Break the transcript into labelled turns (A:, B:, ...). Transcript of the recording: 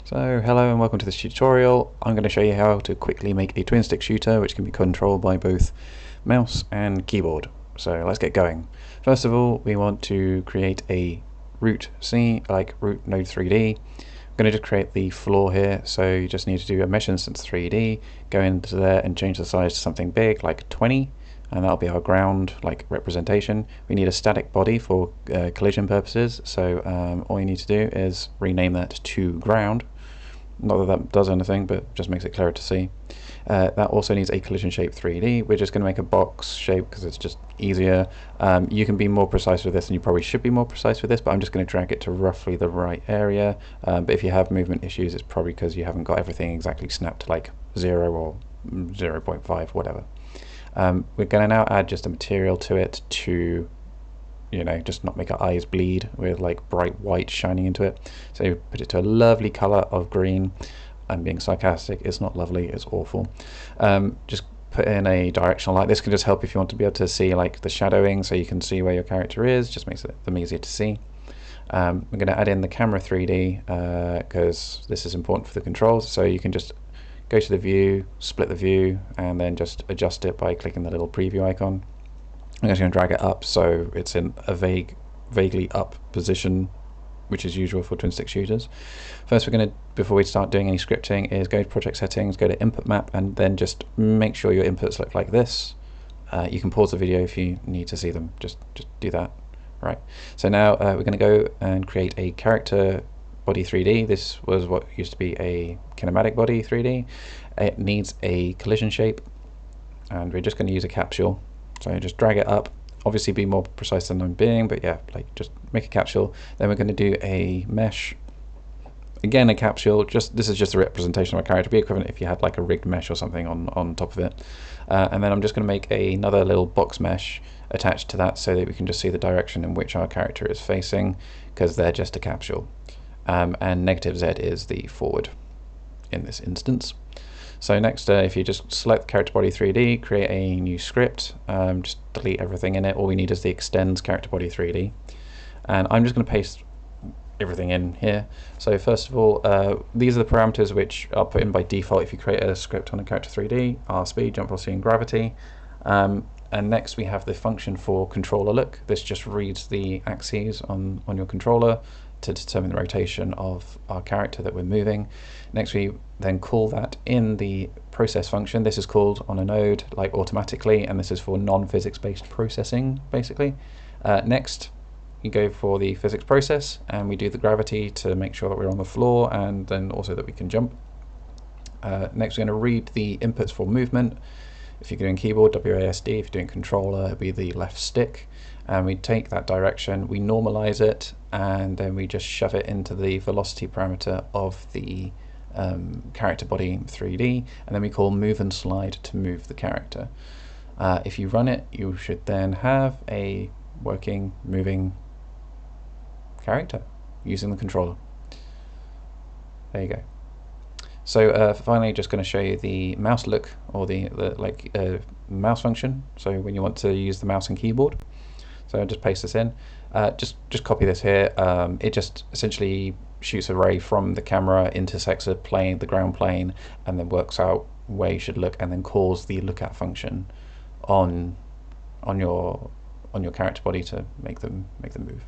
A: So hello and welcome to this tutorial. I'm going to show you how to quickly make a twin stick shooter which can be controlled by both mouse and keyboard. So let's get going. First of all, we want to create a root C, like root node 3D. I'm going to just create the floor here, so you just need to do a mesh instance 3D, go into there and change the size to something big like 20, and that'll be our ground like representation. We need a static body for collision purposes, so all you need to do is rename that to ground. Not that that does anything, but just makes it clearer to see. That also needs a collision shape 3D. We're just going to make a box shape because it's just easier. You can be more precise with this, and you probably should be more precise with this, but I'm just going to drag it to roughly the right area. But if you have movement issues, it's probably because you haven't got everything exactly snapped to like 0 or 0.5, whatever. We're going to now add just a material to it to just not make our eyes bleed with like bright white shining into it. So put it to a lovely color of green. I'm being sarcastic, it's not lovely, it's awful. Just put in a directional light. This can just help if you want to be able to see like the shadowing, so you can see where your character is, just makes them easier to see. We're going to add in the camera 3D because this is important for the controls, so you can just go to the view, split the view, and then just adjust it by clicking the little preview icon. I'm just going to drag it up so it's in a vaguely up position, which is usual for twin stick shooters. First, we're going to, before we start doing any scripting, is go to project settings, go to input map, and then just make sure your inputs look like this. You can pause the video if you need to see them. Just do that. Right. So now we're going to go and create a character body 3D. This was what used to be a kinematic body 3D. It needs a collision shape, and we're just going to use a capsule. So just drag it up, obviously be more precise than I'm being, but yeah, like just make a capsule. Then we're going to do a mesh, again a capsule. This is just a representation of a character, be equivalent if you had like a rigged mesh or something on top of it. And then I'm just going to make another little box mesh attached to that so that we can just see the direction in which our character is facing, because they're just a capsule. And -Z is the forward in this instance. So next, if you just select the character body 3D, create a new script, just delete everything in it. All we need is the extends character body 3D. And I'm just going to paste everything in here. So first of all, these are the parameters which are put in by default if you create a script on a character 3D, R speed, jump velocity, and gravity. And next we have the function for controller look. This just reads the axes on your controller to determine the rotation of our character that we're moving. Next, we then call that in the process function. This is called on a node like automatically, and this is for non-physics based processing basically. Next, you go for the physics process, and we do the gravity to make sure that we're on the floor, and then also that we can jump. Next, we're going to read the inputs for movement. If you're doing keyboard, WASD. If you're doing controller, it'll be the left stick. And we take that direction, we normalize it, and then we just shove it into the velocity parameter of the character body 3D, and then we call move and slide to move the character. If you run it, you should then have a working, moving character using the controller. There you go. So finally, just going to show you the mouse look, or the mouse function. So when you want to use the mouse and keyboard. So I'll just paste this in. Just copy this here. It just essentially shoots a ray from the camera, intersects a plane, the ground plane, and then works out where you should look, and then calls the look at function on your character body to make them move.